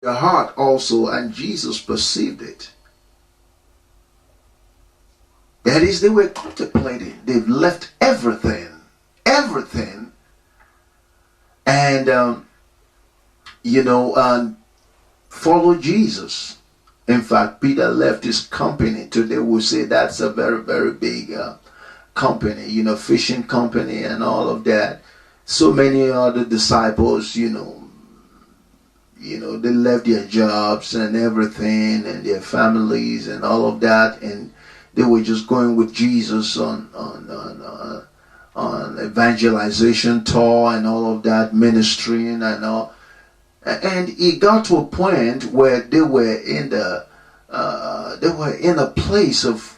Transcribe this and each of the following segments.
their heart also, and Jesus perceived it. That is, they were contemplating. They've left everything, and follow Jesus. In fact, Peter left his company. Today we say that's a very, very big company, fishing company and all of that. So many other disciples, they left their jobs and everything and their families and all of that, and they were just going with Jesus on evangelization tour and all of that, ministering and all. And it got to a point where they were in a place of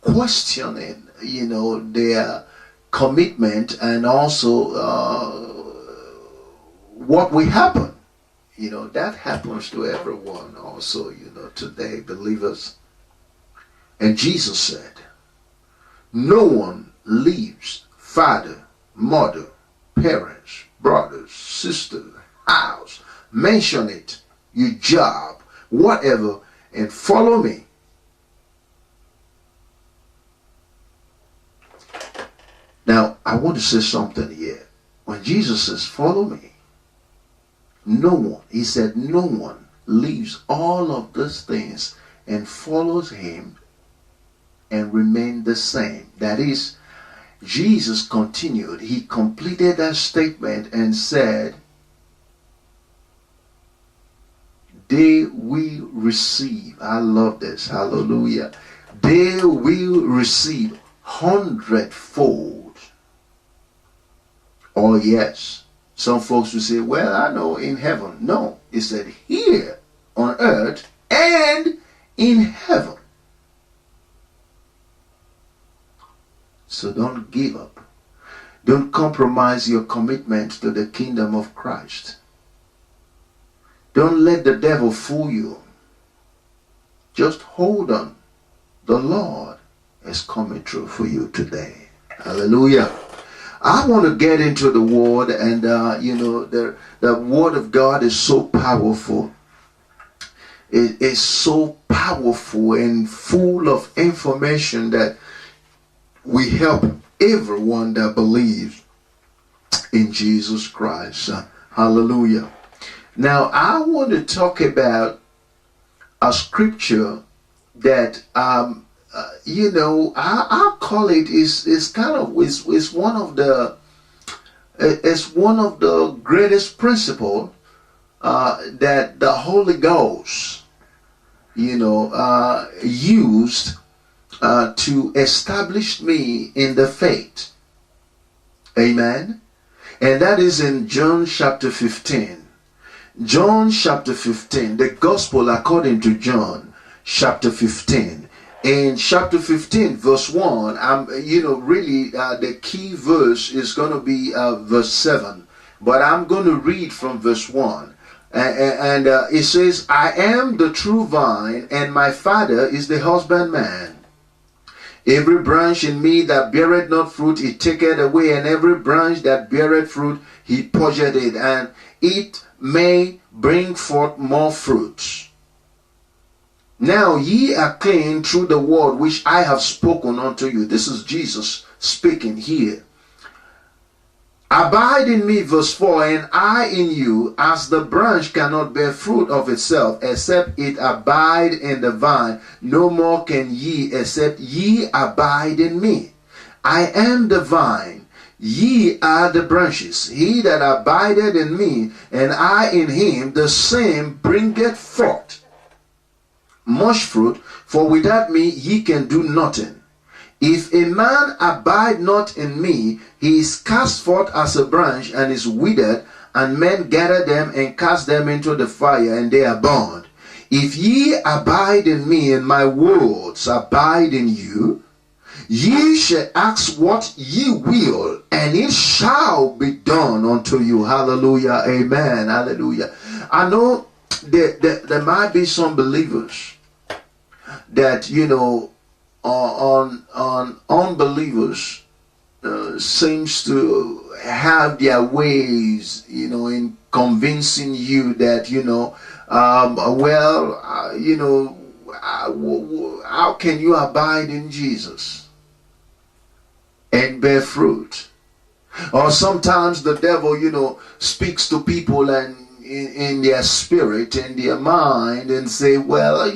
questioning, their commitment, and also what will happen. That happens to everyone also, today, believers. And Jesus said, no one leaves father, mother, parents, brothers, sisters, house, mention it, your job, whatever, and follow me. Now, I want to say something here. When Jesus says, follow me, no one, he said, no one leaves all of these things and follows him and remain the same. That is, Jesus continued. He completed that statement and said, they will receive. I love this. Hallelujah. They will receive 100-fold. Oh yes. Some folks will say, well, I know in heaven. No. It said here on earth and in heaven. So don't give up. Don't compromise your commitment to the kingdom of Christ. Don't let the devil fool you. Just hold on. The Lord is coming through for you today. Hallelujah. I want to get into the word, and the word of God is so powerful. It is so powerful and full of information that we help everyone that believes in Jesus Christ. Hallelujah. Now, I want to talk about a scripture that, I call it is one of the greatest principles that the Holy Ghost, used to establish me in the faith. Amen. And that is in John chapter 15. John chapter 15, the gospel according to John chapter 15. In chapter 15, verse 1, the key verse is going to be verse 7. But I'm going to read from verse 1. And it says, I am the true vine, and my Father is the husbandman. Every branch in me that beareth not fruit, he taketh away, and every branch that beareth fruit, he purgeth it, and it may bring forth more fruit. Now ye are clean through the word which I have spoken unto you. This is Jesus speaking here. Abide in me, verse 4, and I in you, as the branch cannot bear fruit of itself, except it abide in the vine. No more can ye, except ye abide in me. I am the vine, ye are the branches. He that abideth in me, and I in him, the same bringeth forth much fruit, for without me ye can do nothing. If a man abide not in me, he is cast forth as a branch and is withered, and men gather them and cast them into the fire, and they are burned. If ye abide in me, and my words abide in you, ye shall ask what ye will, and it shall be done unto you. Hallelujah. Amen. Hallelujah. I know there might be some believers that, on unbelievers seems to have their ways, in convincing you that, how can you abide in Jesus and bear fruit? Or sometimes the devil, speaks to people and in their spirit, in their mind, and say, well,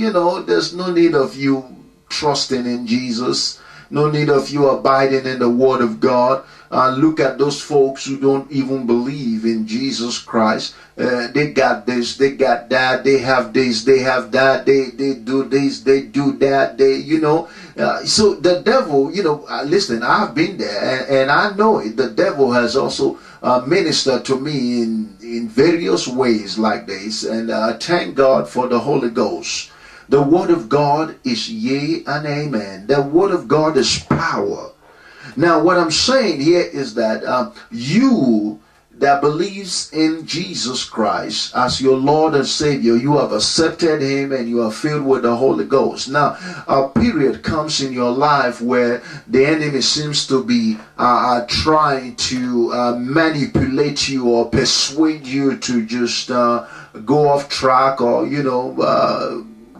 there's no need of you trusting in Jesus, no need of you abiding in the Word of God. Look at those folks who don't even believe in Jesus Christ. They got this, they got that, they have this, they have that, they do this, they do that, so the devil, listen, I've been there and I know it. The devil has also ministered to me in various ways like this, and thank God for the Holy Ghost. The Word of God is yea and amen. The Word of God is power. Now, what I'm saying here is that you that believes in Jesus Christ as your Lord and Savior, you have accepted Him and you are filled with the Holy Ghost. Now, a period comes in your life where the enemy seems to be trying to manipulate you or persuade you to just go off track, or,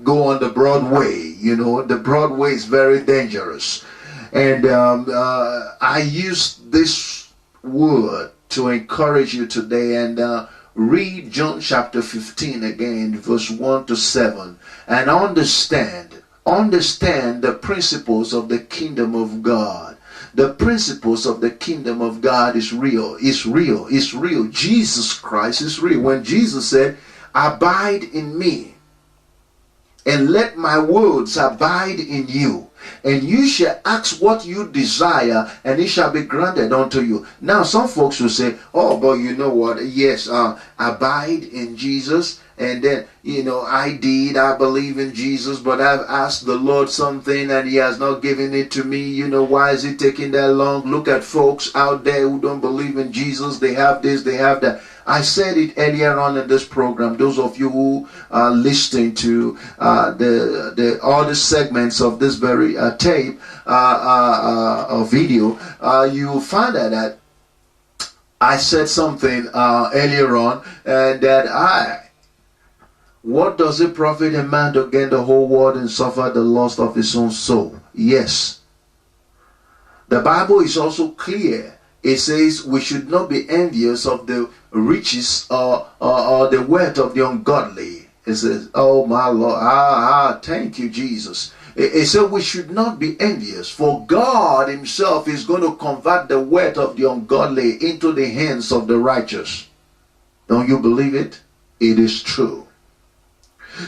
go on the Broadway. The Broadway is very dangerous. And I use this word to encourage you today, and read John chapter 15 again, verse 1 to 7, and understand the principles of the kingdom of God. The principles of the kingdom of God is real. It's real. It's real. Jesus Christ is real. When Jesus said, abide in me, and let my words abide in you, and you shall ask what you desire, and it shall be granted unto you. Now, some folks will say, oh, but you know what? Yes, abide in Jesus. And then, I believe in Jesus, but I've asked the Lord something and He has not given it to me. Why is it taking that long? Look at folks out there who don't believe in Jesus. They have this, they have that. I said it earlier on in this program. Those of you who are listening to all the segments of this very tape video, you find out that I said something earlier on, and that what does it profit a man to gain the whole world and suffer the loss of his own soul? Yes. The Bible is also clear. It says we should not be envious of the riches or the wealth of the ungodly. It says, oh my Lord, thank you, Jesus. It said we should not be envious, for God Himself is going to convert the wealth of the ungodly into the hands of the righteous. Don't you believe it? It is true.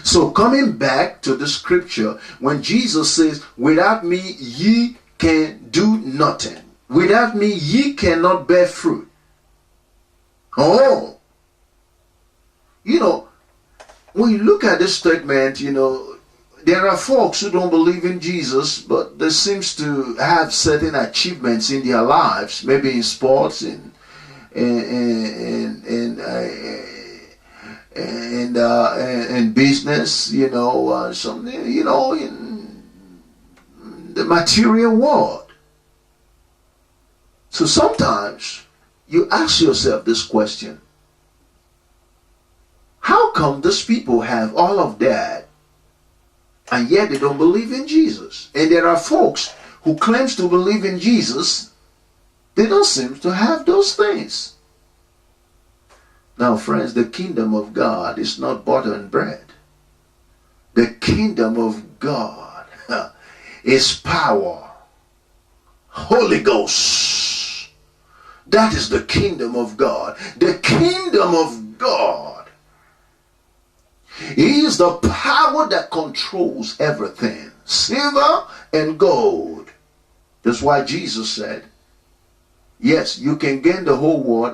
So coming back to the scripture, when Jesus says, without me ye can do nothing. Without me ye cannot bear fruit. Oh, when you look at this statement, there are folks who don't believe in Jesus, but they seems to have certain achievements in their lives, maybe in sports, in business, something, in the material world. So sometimes you ask yourself this question: how come these people have all of that and yet they don't believe in Jesus? And there are folks who claims to believe in Jesus, they don't seem to have those things. Now, friends, the kingdom of God is not butter and bread. The kingdom of God is power, Holy Ghost. That is the kingdom of God. The kingdom of God is the power that controls everything, silver and gold. That's why Jesus said, yes, you can gain the whole world